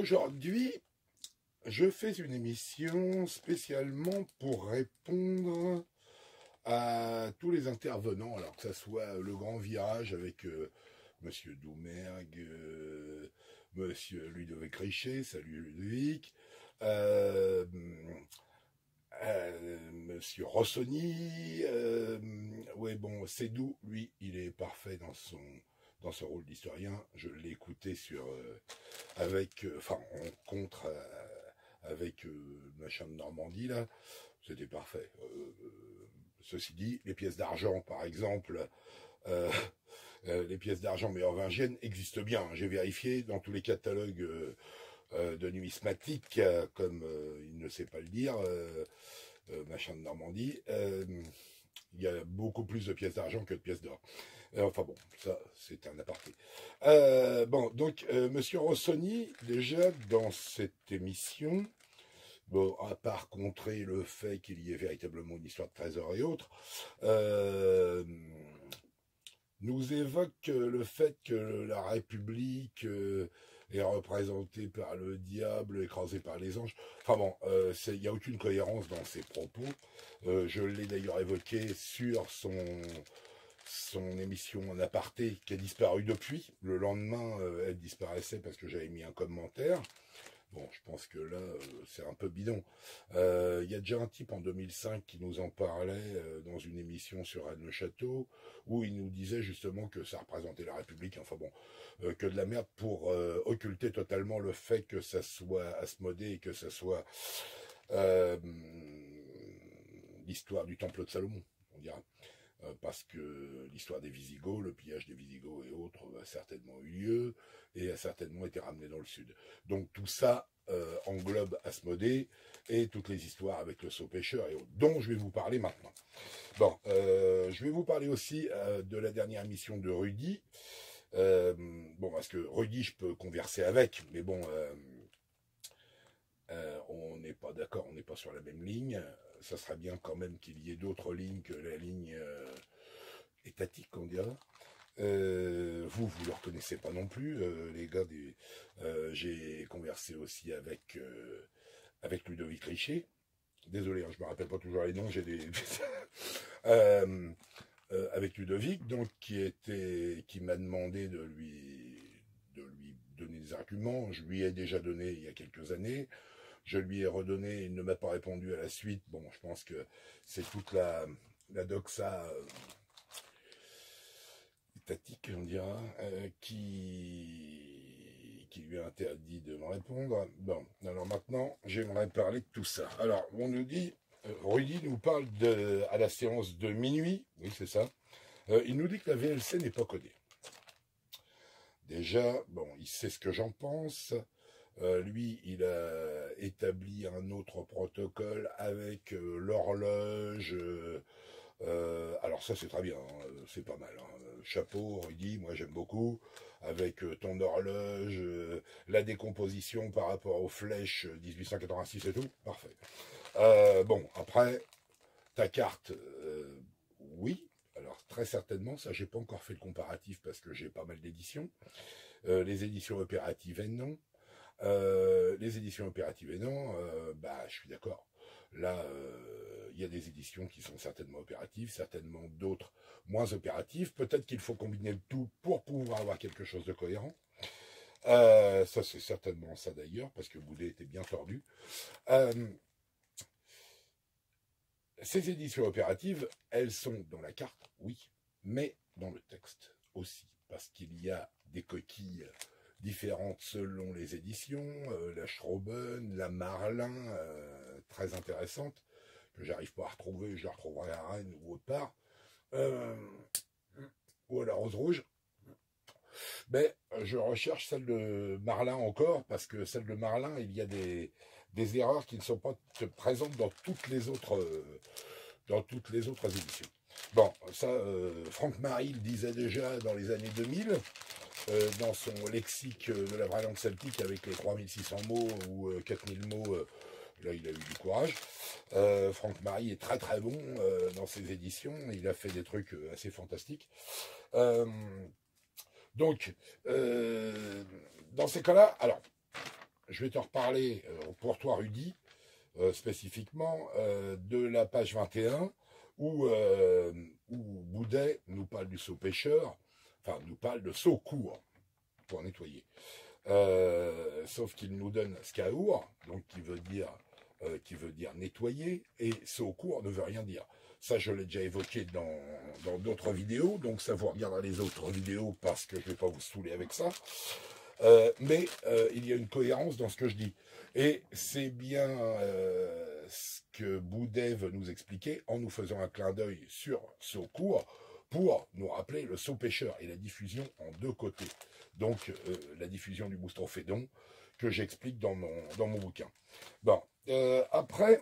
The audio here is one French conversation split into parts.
Aujourd'hui, je fais une émission spécialement pour répondre à tous les intervenants, alors que ce soit le grand virage avec Monsieur Doumergue, Monsieur Ludovic Richet, salut Ludovic, euh, Monsieur Rossoni, ouais bon, Sédou, lui, il est parfait dans son rôle d'historien. Je l'ai écouté sur enfin en contre avec machin de Normandie là, c'était parfait. Ceci dit, les pièces d'argent par exemple, euh, les pièces d'argent mérovingiennes existent bien. J'ai vérifié dans tous les catalogues de numismatique, comme il ne sait pas le dire, machin de Normandie. Il y a beaucoup plus de pièces d'argent que de pièces d'or. Enfin bon, ça c'est un aparté. Bon, donc Monsieur Rossoni, déjà dans cette émission, bon, à part contrer le fait qu'il y ait véritablement une histoire de trésor et autres, nous évoque le fait que la République est représentée par le diable, écrasée par les anges. Enfin bon, il n'y a aucune cohérence dans ses propos. Je l'ai d'ailleurs évoqué sur son émission en aparté qui a disparu depuis. Le lendemain, elle disparaissait parce que j'avais mis un commentaire. Bon, je pense que là, c'est un peu bidon. Il y a déjà un type en 2005 qui nous en parlait dans une émission sur Anne-le-Château, où il nous disait justement que ça représentait la République, enfin bon, que de la merde pour occulter totalement le fait que ça soit Asmodée et que ça soit l'histoire du temple de Salomon, on dira. Parce que l'histoire des Visigoths, le pillage des Visigoths et autres a certainement eu lieu et a certainement été ramené dans le sud. Donc tout ça englobe Asmodée et toutes les histoires avec le sot pêcheur et autres, dont je vais vous parler maintenant. Bon, je vais vous parler aussi de la dernière émission de Rudy. Bon, parce que Rudy, je peux converser avec, mais bon, on n'est pas d'accord, on n'est pas sur la même ligne. Ça serait bien quand même qu'il y ait d'autres lignes que la ligne étatique, on dirait. Vous le reconnaissez pas non plus, les gars. J'ai conversé aussi avec Ludovic Richet. Désolé, hein, je me rappelle pas toujours les noms. J'ai des avec Ludovic, donc qui m'a demandé de lui donner des arguments. Je lui ai déjà donné il y a quelques années. Je lui ai redonné, il ne m'a pas répondu à la suite. Bon, je pense que c'est toute la doxa étatique, on dira, qui lui a interdit de me répondre. Bon, alors maintenant, j'aimerais parler de tout ça. Alors, on nous dit, Rudy nous parle à la séance de minuit, oui, c'est ça. Il nous dit que la VLC n'est pas codée. Déjà, bon, il sait ce que j'en pense. Lui, il a établi un autre protocole avec l'horloge. Alors ça, c'est très bien, hein, c'est pas mal. Hein. Chapeau, Rudy, moi j'aime beaucoup. Avec ton horloge, la décomposition par rapport aux flèches 1886 et tout, parfait. Bon, après, ta carte, oui. Alors très certainement, ça j'ai pas encore fait le comparatif parce que j'ai pas mal d'éditions. Les éditions opératives, non. Les éditions opératives et non, bah je suis d'accord. Là, il y a des éditions qui sont certainement opératives, certainement d'autres moins opératives. Peut-être qu'il faut combiner le tout pour pouvoir avoir quelque chose de cohérent. Ça, c'est certainement ça d'ailleurs, parce que Boudet était bien tordu. Ces éditions opératives, elles sont dans la carte, oui, mais dans le texte aussi, parce qu'il y a des coquilles différentes selon les éditions, la Schrauben, la Marlin, très intéressante, que j'arrive pas à retrouver, je la retrouverai à Rennes ou autre part, ou à la Rose Rouge. Mais je recherche celle de Marlin encore, parce que celle de Marlin, il y a des erreurs qui ne sont pas présentes dans toutes les autres éditions. Bon, ça, Franck Marie le disait déjà dans les années 2000, dans son lexique de la vraie langue celtique avec les 3600 mots ou 4000 mots, là il a eu du courage. Franck Marie est très très bon dans ses éditions, il a fait des trucs assez fantastiques. Donc, dans ces cas-là, alors, je vais te reparler, pour toi Rudy, spécifiquement, de la page 21, où Boudet nous parle du seau pêcheur, enfin nous parle de seau court pour nettoyer. Sauf qu'il nous donne scaour, donc qui veut dire nettoyer, et seau court ne veut rien dire. Ça, je l'ai déjà évoqué dans d'autres vidéos, donc ça vous regardera les autres vidéos parce que je ne vais pas vous saouler avec ça. Mais il y a une cohérence dans ce que je dis. Et c'est bien ce que Boudet veut nous expliquer en nous faisant un clin d'œil sur seau court pour nous rappeler le seau pêcheur et la diffusion en deux côtés. Donc la diffusion du boustrophédon que j'explique dans mon bouquin. Bon, après,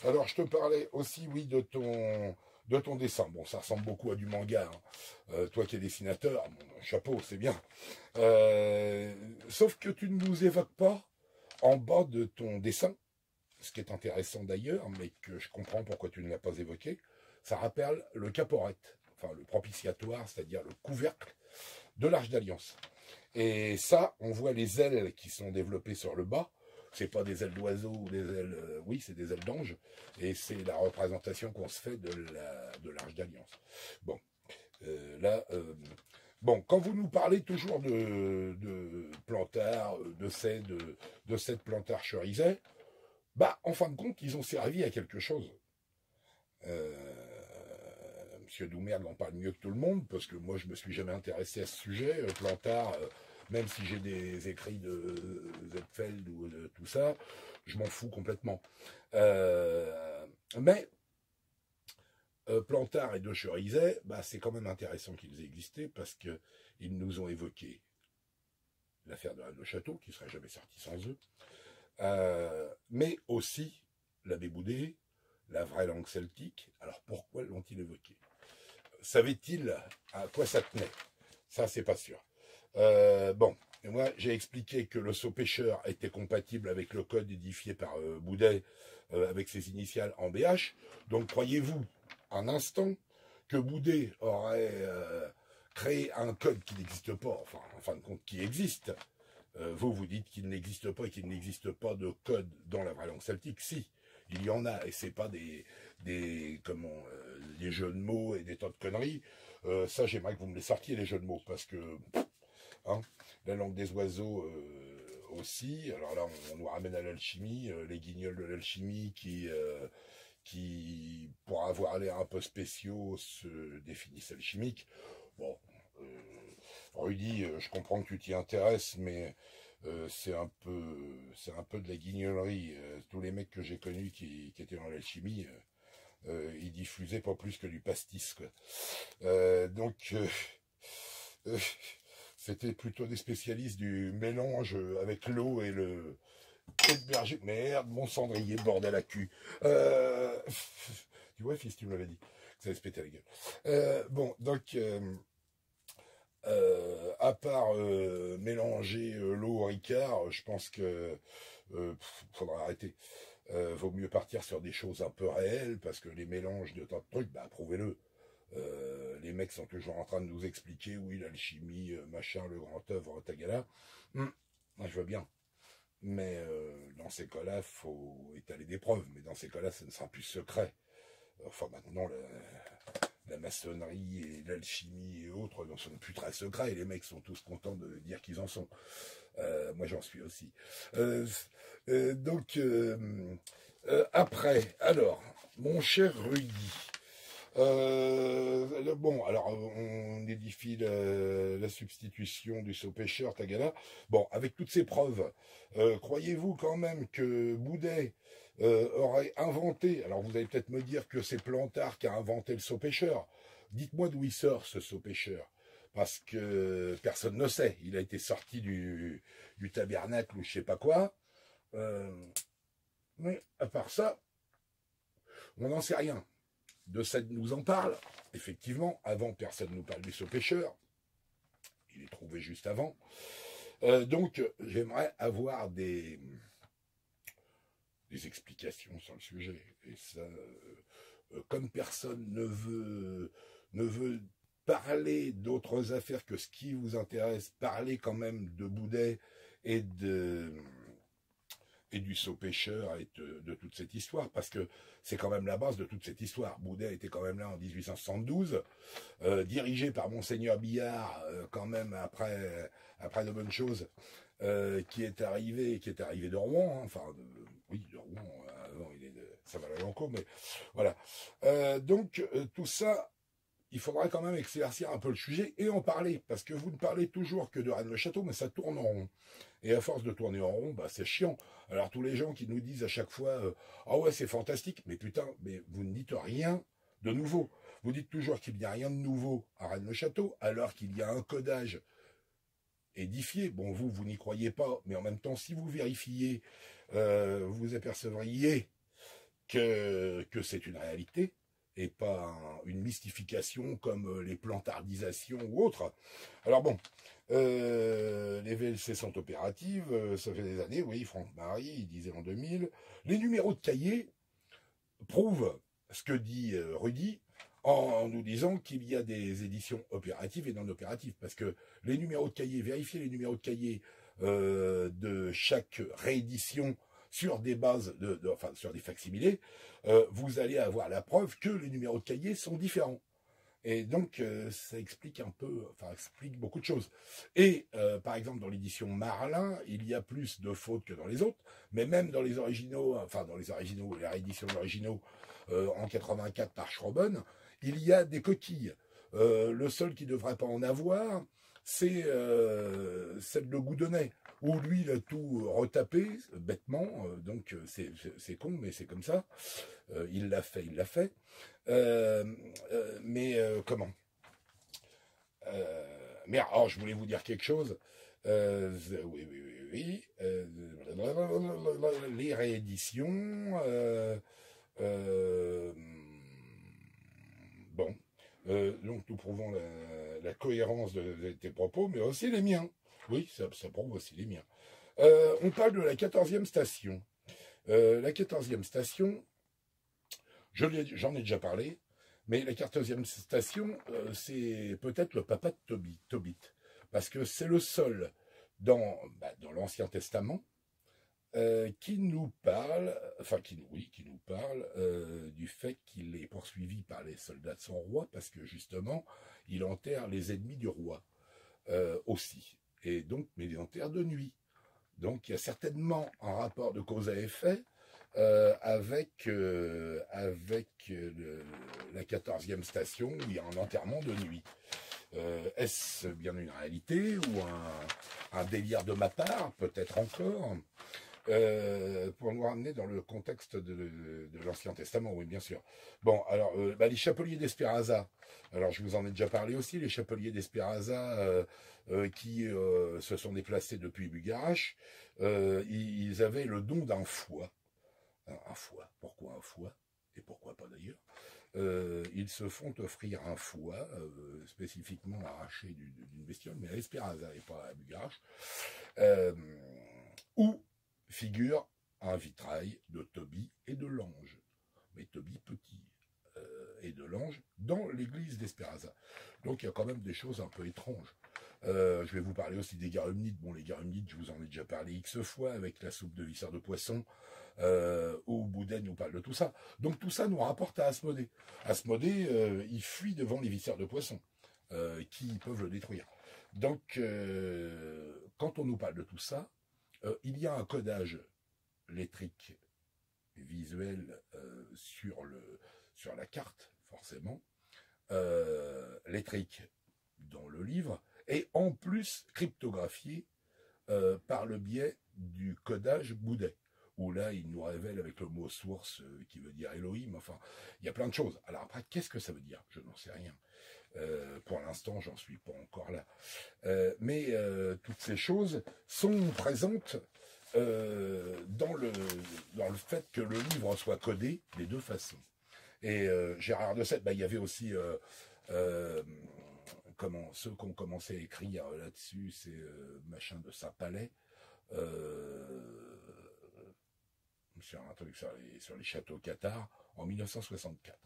alors je te parlais aussi, oui, de ton dessin. Bon, ça ressemble beaucoup à du manga. Hein. Toi qui es dessinateur, bon, chapeau, c'est bien. Sauf que tu ne nous évoques pas en bas de ton dessin, ce qui est intéressant d'ailleurs, mais que je comprends pourquoi tu ne l'as pas évoqué. Ça rappelle le caporette, enfin le propitiatoire, c'est-à-dire le couvercle de l'Arche d'Alliance. Et ça, on voit les ailes qui sont développées sur le bas. C'est pas des ailes d'oiseau ou des ailes... oui, c'est des ailes d'ange. Et c'est la représentation qu'on se fait de l'Arche d'Alliance. Bon, bon, quand vous nous parlez toujours de Plantard, de cette Plantard Cherizet, bah, en fin de compte, ils ont servi à quelque chose. Monsieur Doumergue en parle mieux que tout le monde, parce que moi, je me suis jamais intéressé à ce sujet. Plantard, même si j'ai des écrits de Zetfeld ou de tout ça, je m'en fous complètement. Mais Plantard et De Cherizet, bah, c'est quand même intéressant qu'ils aient existé, parce qu'ils nous ont évoqué l'affaire de Rennes le Château, qui ne serait jamais sortie sans eux, mais aussi l'abbé Boudet, la vraie langue celtique. Alors pourquoi l'ont-ils évoqué? Savait-il à quoi ça tenait? Ça, c'est pas sûr. Bon, et moi, j'ai expliqué que le seau pêcheur était compatible avec le code édifié par Boudet, avec ses initiales en BH. Donc, croyez-vous un instant que Boudet aurait créé un code qui n'existe pas, enfin, en fin de compte, qui existe? Vous dites qu'il n'existe pas et qu'il n'existe pas de code dans la vraie langue celtique. Si, il y en a, et c'est pas des jeux de mots et des tas de conneries. Ça, j'aimerais que vous me les sortiez, les jeux de mots, parce que hein, la langue des oiseaux aussi. Alors là, on nous ramène à l'alchimie, les guignols de l'alchimie qui, pour avoir l'air un peu spéciaux, se définissent alchimiques. Bon, Rudy, je comprends que tu t'y intéresses, mais c'est un peu de la guignolerie. Tous les mecs que j'ai connus qui étaient dans l'alchimie, ils diffusaient pas plus que du pastis, quoi. Donc, c'était plutôt des spécialistes du mélange avec l'eau et le berger. Merde, mon cendrier, bordel à cul. Tu vois, fils, tu me l'avais dit, que ça allait se péter la gueule. Bon, donc... à part mélanger l'eau au Ricard, je pense que faudra arrêter. Vaut mieux partir sur des choses un peu réelles, parce que les mélanges de tant de trucs, bah prouvez-le. Les mecs sont toujours en train de nous expliquer, oui, l'alchimie, machin, le grand œuvre, Tagala. Moi, je veux bien. Mais dans ces cas-là, il faut étaler des preuves. Mais dans ces cas-là, ça ne sera plus secret. Enfin, maintenant, la maçonnerie et l'alchimie et autres n'en sont plus très secrets, et les mecs sont tous contents de dire qu'ils en sont. Moi j'en suis aussi. Donc après, alors, mon cher Rudy, bon, alors on édifie la substitution du seau pêcheur Tagala. Bon, avec toutes ces preuves, croyez-vous quand même que Boudet aurait inventé, alors vous allez peut-être me dire que c'est Plantard qui a inventé le seau pêcheur. Dites-moi d'où il sort ce seau pêcheur, parce que personne ne sait. Il a été sorti du tabernacle ou je sais pas quoi. Mais à part ça, on n'en sait rien. De Sade nous en parle, effectivement. Avant, personne ne nous parle du seau pêcheur. Il est trouvé juste avant. Donc, j'aimerais avoir des explications sur le sujet. Et ça, comme personne ne veut parler d'autres affaires que ce qui vous intéresse, parler quand même de Boudet et du saut pêcheur et de toute cette histoire, parce que c'est quand même la base de toute cette histoire. Boudet était quand même là en 1872, dirigé par Monseigneur Billard, quand même après de bonnes choses, qui est arrivé de Rouen, hein, enfin, oui, de Rouen, avant il est de Saint-Valentin, mais voilà. Donc, tout ça, il faudra quand même éclaircir un peu le sujet et en parler, parce que vous ne parlez toujours que de Rennes-le-Château, mais ça tourne en rond. Et à force de tourner en rond, bah, c'est chiant. Alors tous les gens qui nous disent à chaque fois ah ouais, c'est fantastique, mais putain, mais vous ne dites rien de nouveau. Vous dites toujours qu'il n'y a rien de nouveau à Rennes-le-Château, alors qu'il y a un codage édifié. Bon, vous n'y croyez pas, mais en même temps, si vous vérifiez, vous apercevriez que c'est une réalité et pas une mystification comme les plantardisations ou autres. Alors bon, les VLC sont opératives, ça fait des années, oui, Franck Marie, il disait en 2000. Les numéros de cahier prouvent ce que dit Rudy en nous disant qu'il y a des éditions opératives et non opératives, parce que les numéros de cahier, vérifier les numéros de cahier de chaque réédition sur des bases, enfin sur des facsimilés, vous allez avoir la preuve que les numéros de cahier sont différents. Et donc, ça explique un peu, enfin, explique beaucoup de choses. Et, par exemple, dans l'édition Marlin, il y a plus de fautes que dans les autres, mais même dans les originaux, enfin, dans les originaux, les rééditions originaux, en 84 par Schroben, il y a des coquilles. Le seul qui ne devrait pas en avoir, c'est celle de Goudonnet, où lui, il a tout retapé, bêtement, donc c'est con, mais c'est comme ça. Il l'a fait, il l'a fait. Mais comment Mais alors, je voulais vous dire quelque chose. Oui, oui, oui, oui. Les rééditions. Bon. Donc, nous prouvons la cohérence de tes propos, mais aussi les miens. Oui, ça prouve aussi les miens. On parle de la 14e station. La 14e station, j'en ai déjà parlé, mais la 14e station, c'est peut-être le papa de Tobit, parce que c'est le seul dans l'Ancien Testament qui nous parle, enfin qui nous parle du fait qu'il est poursuivi par les soldats de son roi, parce que justement, il enterre les ennemis du roi aussi, et donc, mais il enterre de nuit. Donc il y a certainement un rapport de cause à effet avec la 14e station où il y a un enterrement de nuit. Est-ce bien une réalité ou un délire de ma part, peut-être encore, pour nous ramener dans le contexte de l'Ancien Testament, oui, bien sûr. Bon, alors, les chapeliers d'Espéraza, alors je vous en ai déjà parlé aussi, les chapeliers d'Espéraza qui se sont déplacés depuis Bugarache, ils avaient le don d'un foie. Un foie, pourquoi un foie? Et pourquoi pas d'ailleurs? Ils se font offrir un foie spécifiquement arraché d'une bestiole, mais à Espéraza et pas à Bugarache, où figure un vitrail de Tobie et de l'ange, mais Tobie petit et de l'ange dans l'église d'Espéraza. Donc il y a quand même des choses un peu étranges. Je vais vous parler aussi des garumnites. Bon, les garumnites, je vous en ai déjà parlé X fois avec la soupe de visseur de poisson, où Boudet nous parle de tout ça. Donc tout ça nous rapporte à Asmodée. Asmodée, il fuit devant les visseurs de poisson, qui peuvent le détruire. Donc, quand on nous parle de tout ça, il y a un codage lettrique visuel sur la carte, forcément, lettrique dans le livre, et en plus cryptographié par le biais du codage Boudet, où là, il nous révèle avec le mot source qui veut dire Elohim, enfin, il y a plein de choses. Alors après, qu'est-ce que ça veut dire? Je n'en sais rien. Pour l'instant, j'en suis pas encore là. Mais toutes ces choses sont présentes dans le fait que le livre soit codé des deux façons. Et Gérard de Sète, il y avait aussi ceux qui ont commencé à écrire là-dessus, c'est machin de Saint-Palais, sur un truc sur les châteaux cathares en 1964,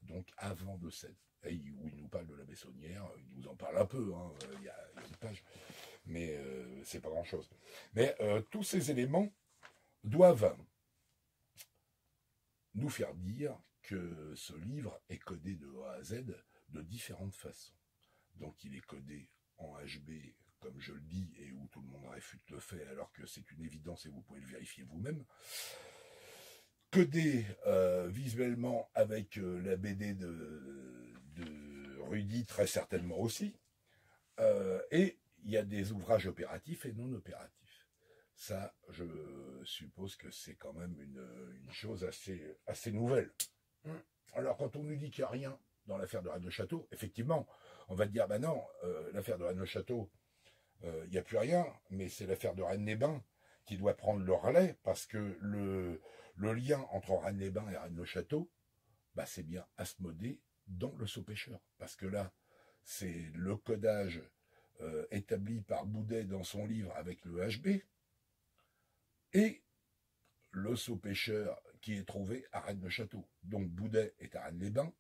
donc avant de Sète, où il nous parle de la Bessonnière, il nous en parle un peu, il y a une page. mais c'est pas grand-chose. Mais tous ces éléments doivent nous faire dire que ce livre est codé de A à Z de différentes façons. Donc il est codé en HB, comme je le dis, et où tout le monde réfute le fait, alors que c'est une évidence et vous pouvez le vérifier vous-même. Codé visuellement avec la BD de Rudy, très certainement aussi. Et il y a des ouvrages opératifs et non opératifs. Ça, je suppose que c'est quand même une chose assez nouvelle. Alors, quand on nous dit qu'il n'y a rien dans l'affaire de Rennes-le-Château, effectivement, on va te dire, ben non, l'affaire de Rennes-le-Château, il n'y a plus rien, mais c'est l'affaire de Rennes-les-Bains qui doit prendre le relais, parce que le lien entre Rennes-les-Bains et Rennes-le-Château, bah, c'est bien Asmodée dans le Saut Pêcheur. Parce que là, c'est le codage établi par Boudet dans son livre avec le HB, et le Saut Pêcheur qui est trouvé à Rennes-le-Château. Donc Boudet est à Rennes-les-Bains,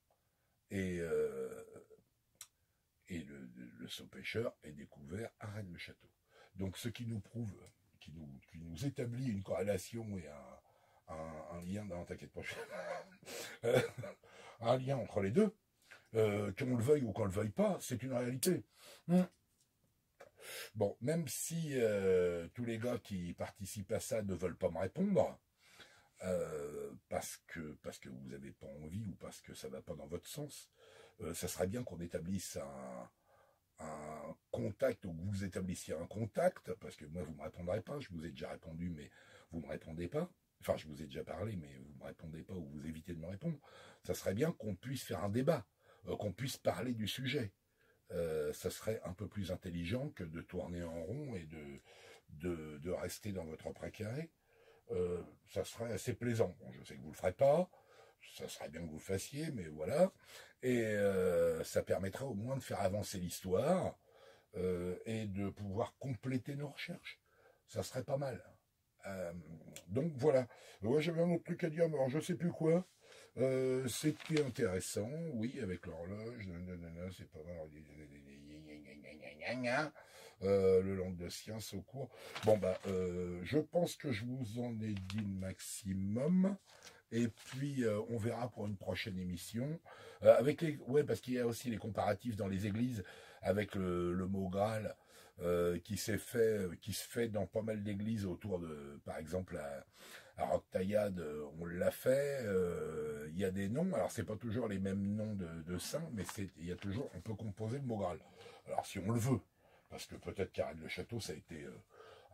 et le Saut Pêcheur est découvert à Rennes-le-Château. Donc ce qui nous prouve, qui nous établit une corrélation et un lien, non, t'inquiète pas, un lien entre les deux, qu'on le veuille ou qu'on le veuille pas, c'est une réalité. Bon, même si tous les gars qui participent à ça ne veulent pas me répondre, parce que vous n'avez pas envie ou parce que ça ne va pas dans votre sens, ça serait bien qu'on établisse un contact, ou que vous établissiez un contact, parce que moi vous ne me répondrez pas, je vous ai déjà répondu mais vous ne me répondez pas, enfin je vous ai déjà parlé mais vous ne me répondez pas ou vous évitez de me répondre. Ça serait bien qu'on puisse faire un débat, qu'on puisse parler du sujet. Ça serait un peu plus intelligent que de tourner en rond et de rester dans votre précaré. Ça serait assez plaisant. Bon, je sais que vous ne le ferez pas, ça serait bien que vous le fassiez, mais voilà. Et ça permettrait au moins de faire avancer l'histoire et de pouvoir compléter nos recherches. Ça serait pas mal. Donc voilà. Ouais, j'avais un autre truc à dire, mais alors je sais plus quoi. C'était intéressant, oui, avec l'horloge, c'est pas mal. Le Languedocien, au cours. Bon, bah, je pense que je vous en ai dit le maximum. Et puis, on verra pour une prochaine émission. Ouais, parce qu'il y a aussi les comparatifs dans les églises avec le mot Graal qui se fait dans pas mal d'églises autour de, par exemple, à Roque-Taillade, on l'a fait. Il y a des noms. Alors, c'est pas toujours les mêmes noms de saints, mais il y a toujours, on peut composer le mot Graal. Alors, si on le veut, parce que peut-être qu'à Rennes-le-Château, ça a été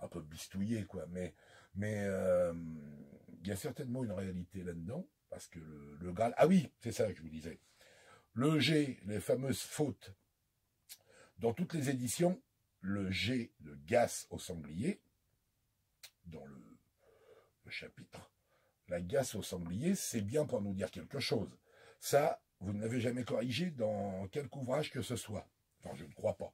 un peu bistouillé, quoi. Mais il y a certainement une réalité là-dedans, parce que le Graal... Ah oui, c'est ça que je vous disais. Le G, les fameuses fautes. Dans toutes les éditions, le G de Gasse au sanglier, dans le chapitre, la Gasse au sanglier, c'est bien pour nous dire quelque chose. Ça, vous ne l'avez jamais corrigé dans quelque ouvrage que ce soit. Enfin, je ne crois pas.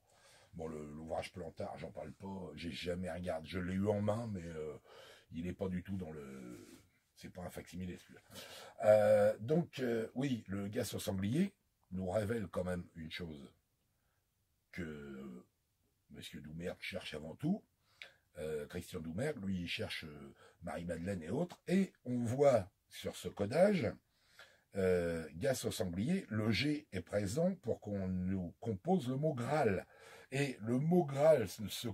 Bon, l'ouvrage Plantard, j'en parle pas, j'ai jamais regardé. Je l'ai eu en main, mais il n'est pas du tout dans le... C'est pas un facsimilé, celui-là. Donc, oui, le Gasse au sanglier nous révèle quand même une chose que M. Doumergue cherche avant tout. Christian Doumergue, lui, il cherche Marie-Madeleine et autres. Et on voit sur ce codage, Gasse au sanglier, le G est présent pour qu'on nous compose le mot Graal. Et le mot Graal se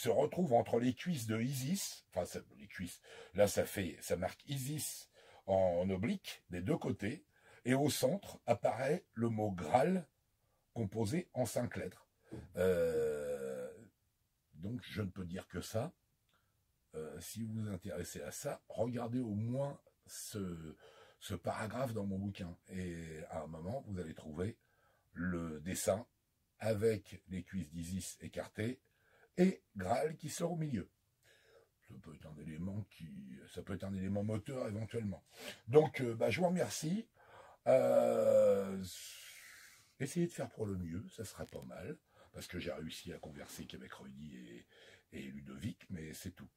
retrouve entre les cuisses de Isis, enfin les cuisses, là ça marque Isis en oblique des deux côtés, et au centre apparaît le mot Graal composé en 5 lettres. Donc je ne peux dire que ça. Si vous vous intéressez à ça, regardez au moins ce paragraphe dans mon bouquin. Et à un moment, vous allez trouver le dessin avec les cuisses d'Isis écartées et Graal qui sort au milieu. Ça peut être un élément moteur éventuellement. Donc, je vous remercie. Essayez de faire pour le mieux, ça serait pas mal, parce que j'ai réussi à converser qu'avec Rudy et Ludovic, mais c'est tout.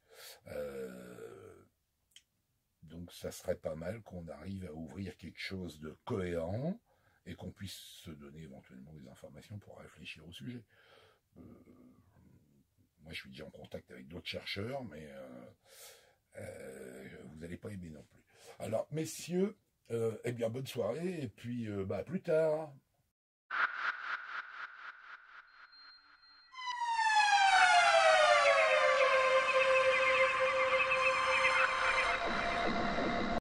Donc ça serait pas mal qu'on arrive à ouvrir quelque chose de cohérent et qu'on puisse se donner éventuellement des informations pour réfléchir au sujet. Moi, je suis déjà en contact avec d'autres chercheurs, mais vous n'allez pas aimer non plus. Alors, messieurs, eh bien, bonne soirée, et puis bah, à plus tard.